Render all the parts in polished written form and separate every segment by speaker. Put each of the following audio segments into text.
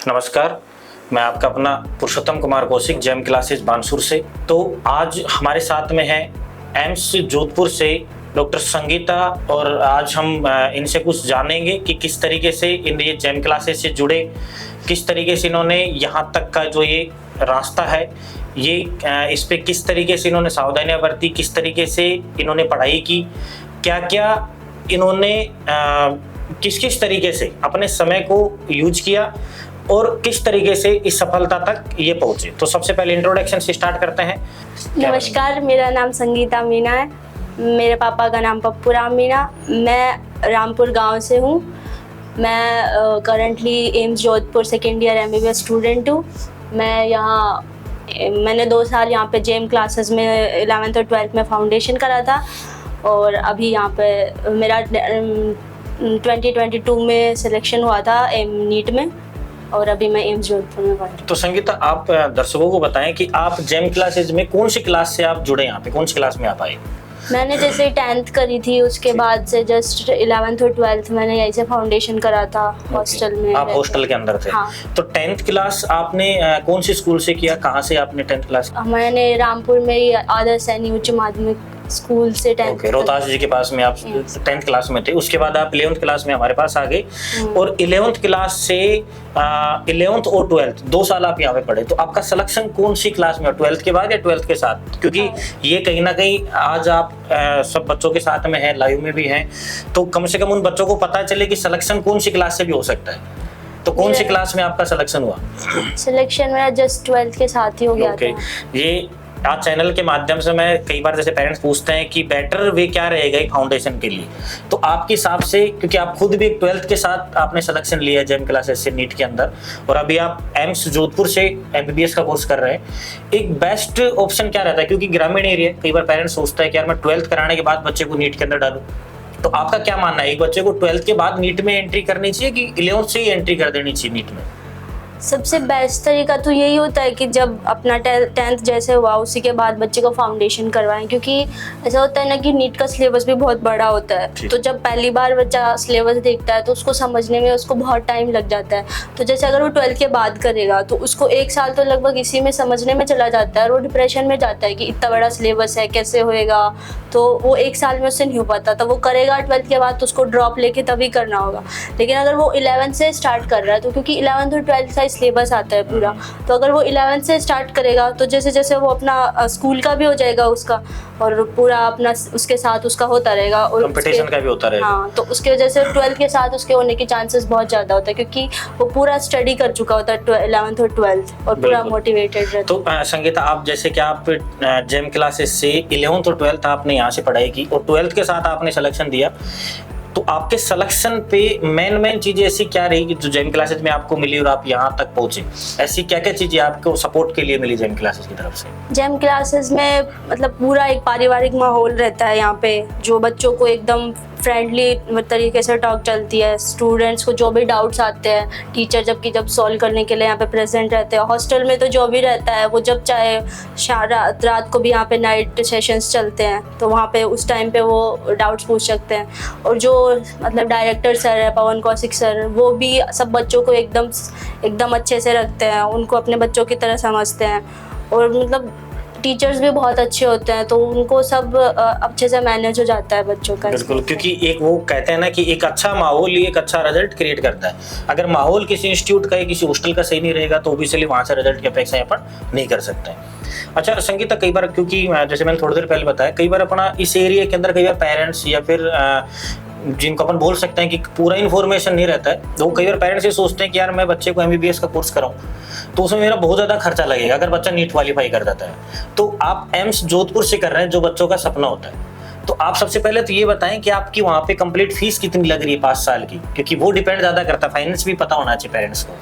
Speaker 1: नमस्कार, मैं आपका अपना पुरुषोत्तम कुमार कौशिक, जेम क्लासेस बानसूर से। तो आज हमारे साथ में है एम्स जोधपुर से डॉक्टर संगीता, और आज हम इनसे कुछ जानेंगे कि किस तरीके से इन ये जेम क्लासेस से जुड़े, किस तरीके से इन्होंने यहाँ तक का जो ये रास्ता है ये इस पे किस तरीके से इन्होंने सावधानियाँ बरती, किस तरीके से इन्होंने पढ़ाई की, क्या क्या इन्होंने किस किस तरीके से अपने समय को यूज किया और किस तरीके से इस सफलता तक ये पहुंचे। तो सबसे पहले इंट्रोडक्शन से स्टार्ट करते हैं।
Speaker 2: नमस्कार, मेरा नाम संगीता मीना है। मेरे पापा का नाम पप्पू राम मीना। मैं रामपुर गांव से हूँ। मैं currently AIIMS Jodhpur second year MBBS student हूँ। मैंने 2 साल यहाँ पे जेम क्लासेस में 11th और 12th में फाउंडेशन करा था, और अभी यहाँ पे मेरा 2022 में सिलेक्शन हुआ था नीट में, और अभी मैं एम्स जोधपुर में पढ़ रही हूँ।
Speaker 1: तो संगीता, आप दर्शकों को बताएं कि आप जेम क्लासेज में कौन सी क्लास से आप जुड़े, यहाँ पे कौन सी क्लास में आप आए?
Speaker 2: मैंने जैसे 10th करी थी, उसके बाद से जस्ट 11th और 12th मैंने यहीं से फाउंडेशन करा था हॉस्टल में।
Speaker 1: आप हॉस्टल के अंदर थे?
Speaker 2: हाँ।
Speaker 1: तो 10th क्लास आपने कौन सी स्कूल से किया, कहाँ से आपने 10th क्लास?
Speaker 2: मैंने रामपुर में ही आदर्श सैनिक उच्च माध्यमिक स्कूल से 10th।
Speaker 1: रोहतास जी के पास में आप 10th क्लास में थे। उसके बाद आप 11th क्लास में हमारे पास आ गए, और 11th क्लास से 11th और 12th 2 साल आप यहाँ पे पढ़े। तो आपका सिलेक्शन कौन सी क्लास में, 12th के बाद या 12th के साथ? क्योंकि ये कहीं ना कहीं आज आप सब बच्चों के साथ में है, लाइव में भी हैं, तो कम से कम उन बच्चों को पता चले कि सिलेक्शन कौन सी क्लास से भी हो सकता है। तो कौन सी क्लास में आपका सिलेक्शन हुआ?
Speaker 2: सिलेक्शन मेरा जस्ट 12th के साथ ही हो गया था।
Speaker 1: ये आज चैनल के माध्यम से मैं कई बार जैसे पेरेंट्स पूछते हैं कि बेटर वे क्या रहेगा फाउंडेशन के लिए, तो आपके हिसाब से, क्योंकि आप खुद भी 12th के साथ आपने सिलेक्शन लिया है जेम क्लासेस से नीट के अंदर, और अभी आप एम्स जोधपुर से MBBS का कोर्स कर रहे हैं, एक बेस्ट ऑप्शन क्या रहता है? क्योंकि ग्रामीण एरिया, कई बार पेरेंट्स सोचते हैं कि यार मैं 12th कराने के बाद बच्चे को नीट के अंदर डालूं। तो आपका क्या मानना है, एक बच्चे को 12th के बाद नीट में एंट्री करनी चाहिए कि 11th से ही एंट्री कर देनी चाहिए नीट में?
Speaker 2: सबसे बेस्ट तरीका तो यही होता है कि जब अपना 10th जैसे हुआ उसी के बाद बच्चे को फाउंडेशन करवाएं, क्योंकि ऐसा होता है ना कि नीट का सिलेबस भी बहुत बड़ा होता है। तो जब पहली बार बच्चा सिलेबस देखता है तो उसको समझने में उसको बहुत टाइम लग जाता है। तो जैसे अगर वो 12th के बाद करेगा तो उसको 1 साल तो लगभग इसी में समझने में चला जाता है, और वो डिप्रेशन में जाता है कि इतना बड़ा सिलेबस है, कैसे होएगा। तो वो 1 साल में उससे नहीं हो पाता, तो वो करेगा 12th के बाद तो उसको ड्रॉप लेके तभी करना होगा। लेकिन अगर वो 11th से स्टार्ट कर रहा है, तो क्योंकि 11th और 12th का सिलेबस आता है पूरा, तो अगर वो 11th से स्टार्ट करेगा तो जैसे जैसे वो अपना स्कूल का भी हो जाएगा उसका, और पूरा अपना उसके साथ उसका होता रहेगा, और
Speaker 1: कंपटीशन का भी होता रहेगा।
Speaker 2: हाँ, तो उसके वजह से 12th के साथ उसके होने के चांसेस बहुत ज्यादा होता है, क्योंकि वो पूरा स्टडी कर चुका होता है 11th और 12th, और पूरा मोटिवेटेड रहता है।
Speaker 1: तो संगीता, आप जैसे कि आप जेम क्लासेस से 11th और 12th आपने यहाँ से पढ़ाई की, और 12th के साथ आपने सिलेक्शन दिया, तो आपके सिलेक्शन पे मेन चीजें ऐसी क्या रही कि जो जेम क्लासेस में आपको मिली और आप यहाँ तक पहुंचे? ऐसी क्या क्या चीजें आपको सपोर्ट के लिए मिली जेम क्लासेस की तरफ से?
Speaker 2: जेम क्लासेस में मतलब पूरा एक पारिवारिक माहौल रहता है यहाँ पे, जो बच्चों को एकदम फ्रेंडली तरीके से टॉक चलती है। स्टूडेंट्स को जो भी डाउट्स आते हैं, टीचर जब सॉल्व करने के लिए यहाँ पे प्रेजेंट रहते हैं। हॉस्टल में तो जो भी रहता है वो जब चाहे रात को भी यहाँ पे नाइट सेशंस चलते हैं, तो वहाँ पे उस टाइम पे वो डाउट्स पूछ सकते हैं। और जो मतलब डायरेक्टर सर है, पवन कौशिक सर, वो भी सब बच्चों को एकदम अच्छे से रखते हैं, उनको अपने बच्चों की तरह समझते हैं। और मतलब टीचर्स भी बहुत अच्छे होते हैं, तो उनको सब अच्छे से मैनेज हो जाता है बच्चों का।
Speaker 1: बिल्कुल, क्योंकि एक वो कहते हैं ना कि एक अच्छा माहौल ही एक अच्छा रिजल्ट क्रिएट करता है। अगर माहौल किसी इंस्टीट्यूट का, किसी हॉस्टल का सही नहीं रहेगा तो ऑब्वियसली वहाँ से रिजल्ट की अपेक्षा यहाँ पर नहीं कर सकते हैं। अच्छा संगीता, कई बार, क्योंकि जैसे मैंने थोड़ी देर पहले बताया, कई बार अपना इस एरिया के अंदर कई बार पेरेंट्स या फिर जिनको अपन बोल सकते हैं कि पूरा इन्फॉर्मेशन नहीं रहता है, तो कई बार पेरेंट्स ये सोचते हैं कि यार मैं बच्चे को MBBS का कोर्स कराऊं तो उसमें मेरा बहुत ज़्यादा खर्चा लगेगा अगर बच्चा नीट क्वालिफाई कर जाता है। तो आप एम्स जोधपुर से कर रहे हैं, जो बच्चों का सपना होता है, तो आप सबसे पहले तो ये बताएं कि आपकी वहाँ पे कंप्लीट फीस कितनी लग रही है 5 साल की, क्योंकि वो डिपेंड ज़्यादा करता है, फाइनेंस भी पता होना चाहिए पेरेंट्स को।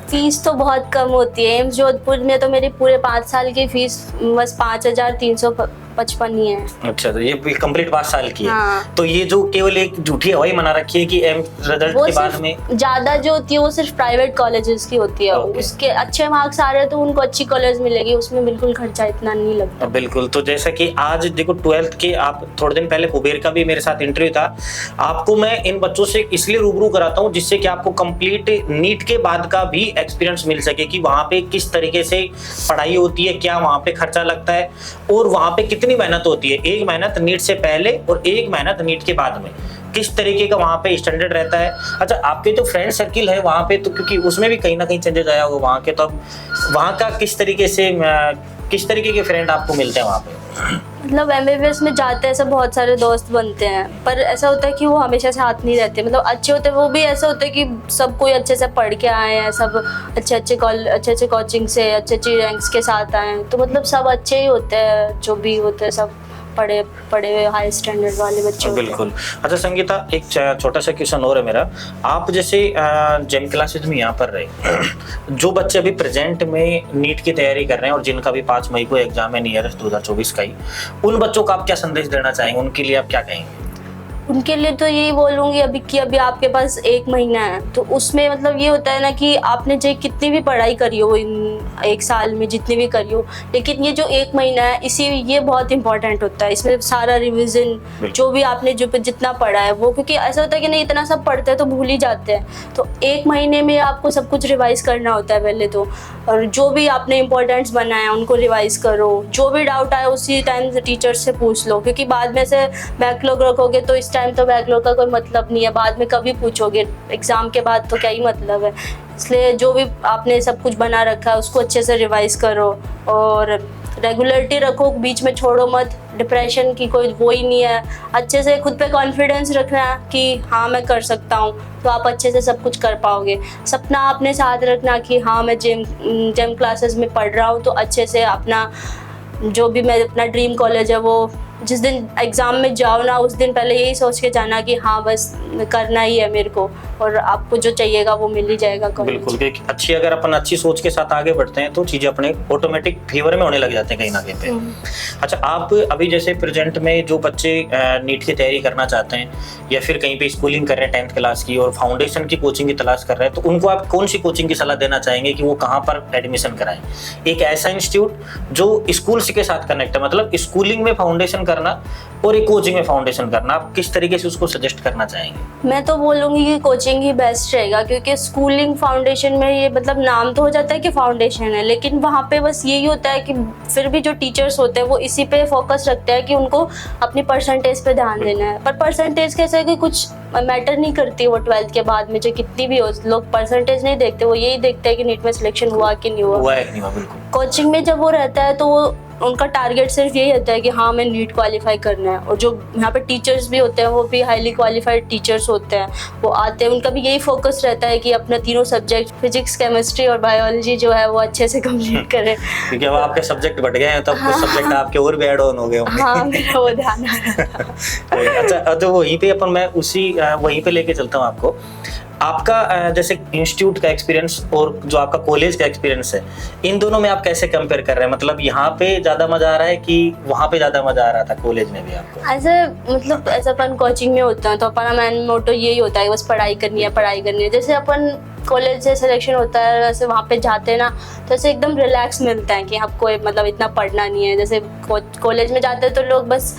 Speaker 2: फीस तो बहुत कम होती है एम्स जोधपुर में, तो मेरी पूरे 5 साल की फीस बस 5,300 55 ही है।
Speaker 1: अच्छा, तो ये कंप्लीट 5 साल की है।
Speaker 2: हाँ।
Speaker 1: तो ये जो केवल एक झूठी हवाई मना रखी है कि एम रिजल्ट के बाद में
Speaker 2: ज्यादा जो होती है वो सिर्फ प्राइवेट कॉलेजेस की होती है। उसके अच्छे मार्क्स आ रहे हैं तो उनको अच्छी कॉलेज मिलेगी, उसमें बिल्कुल खर्चा इतना नहीं लगता।
Speaker 1: बिल्कुल। तो जैसा कि आज देखो 12th के, आप थोड़े दिन पहले कुबेर का भी मेरे साथ इंटरव्यू था, आपको मैं इन बच्चों से इसलिए रूबरू कराता हूँ जिससे कि आपको कंप्लीट नीट के बाद का भी एक्सपीरियंस मिल सके कि वहाँ पे किस तरीके से पढ़ाई होती है, क्या वहाँ पे खर्चा लगता है और वहाँ पे कितनी मेहनत होती है। एक मेहनत नीट से पहले और एक मेहनत नीट के बाद में किस तरीके का वहाँ पे स्टैंडर्ड रहता है। अच्छा, आपके जो फ्रेंड सर्किल है वहाँ पे, तो क्योंकि उसमें भी कहीं ना कहीं चेंजेस आया होगा वहाँ के, तो अब वहाँ का किस तरीके के फ्रेंड आपको मिलते हैं वहाँ पे?
Speaker 2: मतलब MBBS में जाते हैं, ऐसे बहुत सारे दोस्त बनते हैं, पर ऐसा होता है कि वो हमेशा साथ नहीं रहते। मतलब अच्छे होते हैं वो भी, ऐसा होता है कि सब कोई अच्छे से पढ़ के आए हैं, सब अच्छे कोचिंग से अच्छी रैंक्स के साथ आए हैं, तो मतलब सब अच्छे ही होते हैं, जो भी होते हैं सब पढ़े हाई स्टैंडर्ड वाले बच्चे होते हैं।
Speaker 1: बिल्कुल। अच्छा संगीता, एक छोटा सा क्वेश्चन और है मेरा। आप जैसे जेम क्लासेस में यहाँ पर रहे, जो बच्चे अभी प्रेजेंट में नीट की तैयारी कर रहे हैं और जिनका भी 5 मई को एग्जाम है नियरेस्ट 2024 का ही, उन बच्चों को आप क्या संदेश देना चाहेंगे? उनके लिए आप क्या कहेंगे?
Speaker 2: उनके लिए तो यही बोलूँगी अभी आपके पास 1 महीना है, तो उसमें मतलब ये होता है ना कि आपने चाहे कितनी भी पढ़ाई करी हो इन 1 साल में, जितनी भी करी हो, लेकिन ये जो 1 महीना है ये बहुत इंपॉर्टेंट होता है। इसमें सारा रिवीजन जो भी आपने जितना पढ़ा है वो, क्योंकि ऐसा होता है कि नहीं इतना सब पढ़ते हैं तो भूल ही जाते हैं, तो 1 महीने में आपको सब कुछ रिवाइज करना होता है पहले तो, और जो भी आपने इंपॉर्टेंट्स बनाए उनको रिवाइज करो, जो भी डाउट आए उसी टाइम टीचर से पूछ लो, क्योंकि बाद में से बैकलॉग रखोगे तो इस टाइम तो बैकलॉग का कोई मतलब नहीं है, बाद में कभी पूछोगे, एग्जाम के बाद तो क्या ही मतलब है। इसलिए जो भी आपने सब कुछ बना रखा है उसको अच्छे से रिवाइज करो और रेगुलरिटी रखो, बीच में छोड़ो मत। डिप्रेशन की कोई वो ही नहीं है, अच्छे से खुद पे कॉन्फिडेंस रखना है कि हाँ मैं कर सकता हूँ, तो आप अच्छे से सब कुछ कर पाओगे। सपना अपने साथ रखना कि हाँ मैं जेम क्लासेस में पढ़ रहा हूँ, तो अच्छे से अपना जो भी मैं अपना ड्रीम कॉलेज है वो जिस दिन एग्ज़ाम में जाओ ना उस दिन पहले यही सोच के जाना कि हाँ बस करना ही है मेरे को, और आपको जो चाहिएगा वो मिल ही जाएगा कॉलेज।
Speaker 1: बिल्कुल। अगर अपन अच्छी सोच के साथ आगे बढ़ते हैं तो चीज़ें अपने ऑटोमेटिक फेवर में होने लग जाते हैं कहीं ना कहीं पे। अच्छा, आप अभी जैसे प्रेजेंट में जो बच्चे नीट की तैयारी करना चाहते हैं या फिर कहीं पे स्कूलिंग कर रहे हैं 10th क्लास की और फाउंडेशन की कोचिंग की तलाश कर रहे हैं, तो उनको आप कौन सी कोचिंग की सलाह देना चाहेंगे कि वो कहाँ पर एडमिशन कराएं? एक ऐसा इंस्टीट्यूट जो स्कूल के साथ कनेक्ट है, मतलब स्कूलिंग में फाउंडेशन करना और एक कोचिंग में फाउंडेशन करना, आप किस तरीके से उसको सजेस्ट करना चाहेंगे?
Speaker 2: मैं तो बोलूँगी कि कोचिंग ही बेस्ट रहेगा, क्योंकि स्कूलिंग फाउंडेशन में ये मतलब नाम तो हो जाता है कि फाउंडेशन है, लेकिन वहाँ पे बस यही होता है कि फिर भी जो टीचर्स होते हैं वो इसी पे फोकस रखते हैं कि उनको अपनी परसेंटेज पे ध्यान देना है। पर परसेंटेज कैसे है कि कुछ मैटर नहीं करती वो 12th के बाद में, जो कितनी भी हो लोग परसेंटेज नहीं देखते, वो यही देखते हैं कि नीट में सिलेक्शन हुआ कि नहीं हुआ।
Speaker 1: बिल्कुल।
Speaker 2: कोचिंग में जब वो रहता है तो वो उनका टारगेट सिर्फ यही होता है कि हाँ मैं नीट क्वालिफाई करना है, और जो यहाँ पे टीचर्स भी होते हैं वो भी हाईली क्वालिफाइड टीचर्स होते हैं, वो आते हैं, उनका भी यही फोकस रहता है कि अपना तीनों सब्जेक्ट फिजिक्स, केमिस्ट्री और बायोलॉजी जो है वो अच्छे से कंप्लीट करें।
Speaker 1: क्योंकि अब आपके सब्जेक्ट बढ़ गए हैं, तब कुछ सब्जेक्ट आपके और भी ऐड ऑन हो गए होंगे।
Speaker 2: हाँ, मेरा वो ध्यान आ रहा था।
Speaker 1: अच्छा, तो वहीं पे वहीं पे लेके चलता हूँ आपको। आपका जैसे इंस्टीट्यूट का एक्सपीरियंस और जो आपका कॉलेज का एक्सपीरियंस है, इन दोनों में आप कैसे कंपेयर कर रहे हैं? मतलब यहाँ पे ज्यादा मजा आ रहा है कि वहाँ पे ज्यादा मजा आ रहा था कॉलेज में भी आपको?
Speaker 2: ऐसे अपन कोचिंग में होता है तो अपना मेन मोटो यही होता है बस पढ़ाई करनी है। जैसे अपन कॉलेज से सिलेक्शन होता है वैसे वहाँ पे जाते हैं ना, तो ऐसे एकदम रिलैक्स मिलता है कि आपको मतलब इतना पढ़ना नहीं है। जैसे कॉलेज में जाते हैं तो लोग बस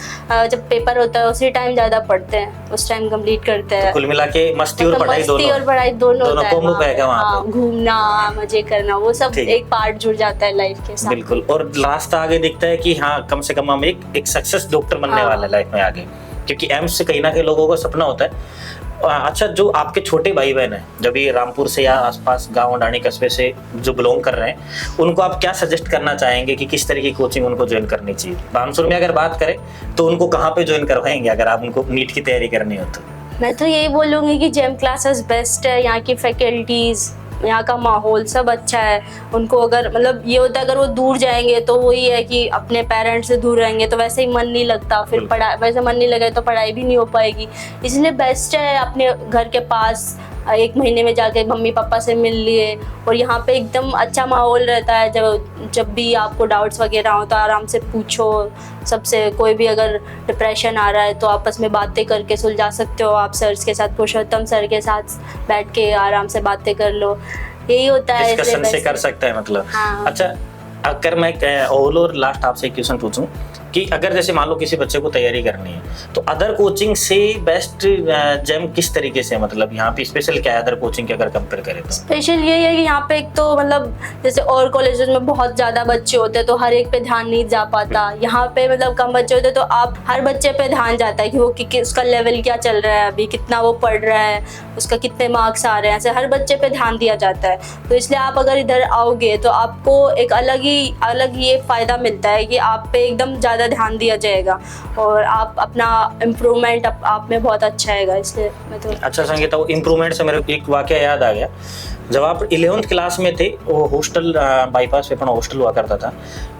Speaker 2: जब पेपर होता है उसी टाइम ज़्यादा पढ़ते हैं, उस टाइम कंप्लीट करते हैं।
Speaker 1: तो कुल मिला के मस्ती और पढ़ाई
Speaker 2: दोनों होता है।
Speaker 1: वहाँ पे
Speaker 2: घूमना, मजे करना, वो सब एक पार्ट जुड़ जाता है लाइफ के साथ।
Speaker 1: बिल्कुल। और रास्ता आगे दिखता है कि हाँ कम से कम हम एक सक्सेस डॉक्टर बनने वाले लाइफ में आगे, क्योंकि एम्स से कहीं ना कहीं लोगों का सपना होता है। अच्छा, जो आपके छोटे भाई बहन हैं जब ये रामपुर से या आसपास गांव डाणी कस्बे से जो बिलोंग कर रहे हैं, उनको आप क्या सजेस्ट करना चाहेंगे कि किस तरह की कोचिंग उनको ज्वाइन करनी चाहिए? बानसूर में अगर बात करें तो उनको कहाँ पे ज्वाइन करवाएंगे अगर आप उनको नीट की तैयारी करनी हो तो?
Speaker 2: मैं तो यही बोलूँगी कि जेम क्लासेस बेस्ट है। यहाँ की फैकल्टीज़, यहाँ का माहौल सब अच्छा है। उनको अगर मतलब ये होता है अगर वो दूर जाएंगे तो वही है कि अपने पेरेंट्स से दूर रहेंगे तो वैसे ही मन नहीं लगता, फिर वैसे मन नहीं लगे तो पढ़ाई भी नहीं हो पाएगी। इसलिए बेस्ट है अपने घर के पास 1 महीने में जाके मम्मी पापा से मिल लिए, और यहाँ पे एकदम अच्छा माहौल रहता है। जब भी आपको डाउट्स वगैरह हो तो आराम से पूछो सबसे, कोई भी अगर डिप्रेशन आ रहा है तो आपस में बातें करके सुलझा सकते हो। आप सर के साथ, पुरुषोत्तम सर के साथ बैठ के आराम से बातें कर लो, यही होता है।
Speaker 1: डिस्कशन से कर सकते हैं मतलब।
Speaker 2: हाँ।
Speaker 1: अच्छा, अगर मैं और लास्ट आपसे एक क्वेश्चन पूछूं कि अगर जैसे मान लो किसी बच्चे को तैयारी करनी है तो अदर कोचिंग से बेस्ट जेम किस तरीके से, मतलब यहाँ पे स्पेशल क्या है अदर कोचिंग के अगर कंपेयर करें तो?
Speaker 2: स्पेशल ये है कि यहाँ पे एक तो मतलब जैसे और कॉलेजेस में बहुत ज़्यादा बच्चे होते हैं तो हर एक पे ध्यान नहीं जा पाता। यहाँ पे मतलब कम बच्चे होते हैं तो आप हर बच्चे पे ध्यान जाता है कि वो कि उसका लेवल क्या चल रहा है, अभी कितना वो पढ़ रहा है, उसका कितने मार्क्स आ रहे हैं, ऐसे हर बच्चे पे ध्यान दिया जाता है। तो इसलिए आप अगर इधर आओगे तो आपको एक अलग ये फ़ायदा मिलता है कि आप पे एकदम ज़्यादा ध्यान दिया जाएगा और आप अपना इम्प्रूवमेंट आप में बहुत अच्छा आएगा। इसलिए मैं तो
Speaker 1: अच्छा संगीता, वो इम्प्रूवमेंट से मेरे को एक वाकया याद आ गया। जब आप 11th क्लास में थे, वो हॉस्टल बाईपास पे अपना हॉस्टल हुआ करता था,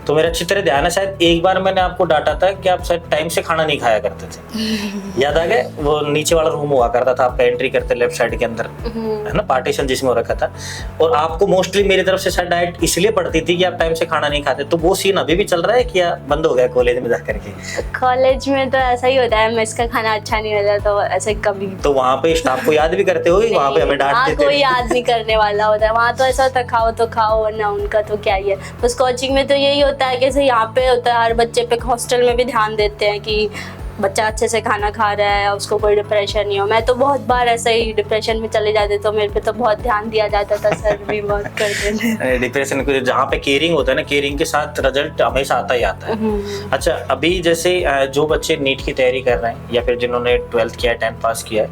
Speaker 1: तो मेरा अच्छी तरह ध्यान है, शायद एक बार मैंने आपको डांटा था कि आप शायद टाइम से खाना नहीं खाया करते थे। याद आ गया? वो नीचे वाला रूम हुआ करता था, आपका एंट्री करते लेफ्ट साइड के अंदर है ना, पार्टीशन जिसमें हो रखा था, और आपको मोस्टली मेरी तरफ से शायद डाइट इसलिए पड़ती थी कि आप टाइम से खाना नहीं खाते। तो वो सीन अभी भी चल रहा है क्या बंद हो गया कॉलेज में जाकर के?
Speaker 2: कॉलेज में तो ऐसा ही होता है, मेस का खाना अच्छा नहीं मिलता तो ऐसे कभी।
Speaker 1: तो वहाँ पे स्टाफ को याद भी करते हो? वहाँ पे हमें डांटते थे?
Speaker 2: कोई याद नहीं करने वाला होता है, वहाँ तो ऐसा होता है खाओ तो खाओ, वरना उनका तो क्या ही है। बस कोचिंग में तो यही होता है कि जैसे यहाँ पे होता है हर बच्चे पे, हॉस्टल में भी ध्यान देते हैं कि बच्चा अच्छे से खाना खा रहा है, उसको कोई डिप्रेशन नहीं हो। मैं तो बहुत बार ऐसे ही डिप्रेशन में चले जाते तो मेरे पे तो बहुत ध्यान दिया जाता था, सर भी बहुत करते थे।
Speaker 1: डिप्रेशन को जहाँ पे केयरिंग होता है ना, केयरिंग के साथ रिजल्ट हमेशा आता ही आता है। अच्छा, अभी जैसे जो बच्चे नीट की तैयारी कर रहे हैं या फिर जिन्होंने 12th किया, 10th पास किया है,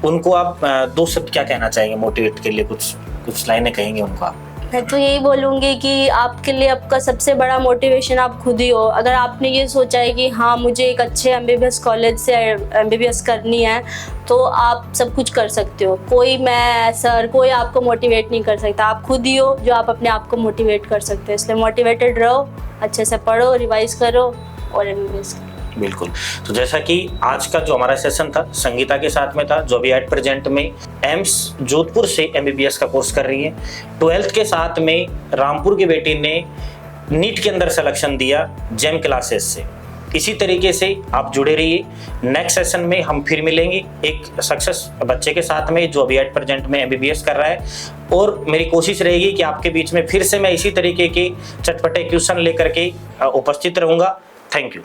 Speaker 1: उनको आप 2 शब्द क्या कहना चाहेंगे मोटिवेट के लिए? कुछ लाइनें कहेंगे उनको आप?
Speaker 2: मैं तो यही बोलूँगी कि आपके लिए आपका सबसे बड़ा मोटिवेशन आप खुद ही हो। अगर आपने ये सोचा है कि हाँ मुझे एक अच्छे MBBS कॉलेज से MBBS करनी है, तो आप सब कुछ कर सकते हो। कोई मैं सर कोई आपको मोटिवेट नहीं कर सकता, आप खुद ही हो जो आप अपने आप को मोटिवेट कर सकते हो। इसलिए मोटिवेटेड रहो, अच्छे से पढ़ो, रिवाइज करो और MBBS करो।
Speaker 1: बिल्कुल। तो जैसा कि आज का जो हमारा सेशन था संगीता के साथ में था, जो अभी एट प्रेजेंट में एम्स जोधपुर से MBBS का कोर्स कर रही है। 12th के साथ में रामपुर की बेटी ने नीट के अंदर सिलेक्शन दिया जेम क्लासेस से। इसी तरीके से आप जुड़े रहिए। नेक्स्ट सेशन में हम फिर मिलेंगे एक सक्सेस बच्चे के साथ में जो अभी एट प्रेजेंट में MBBS कर रहा है, और मेरी कोशिश रहेगी कि आपके बीच में फिर से मैं इसी तरीके के चटपटे क्वेश्चन लेकर के उपस्थित रहूँगा। Thank you.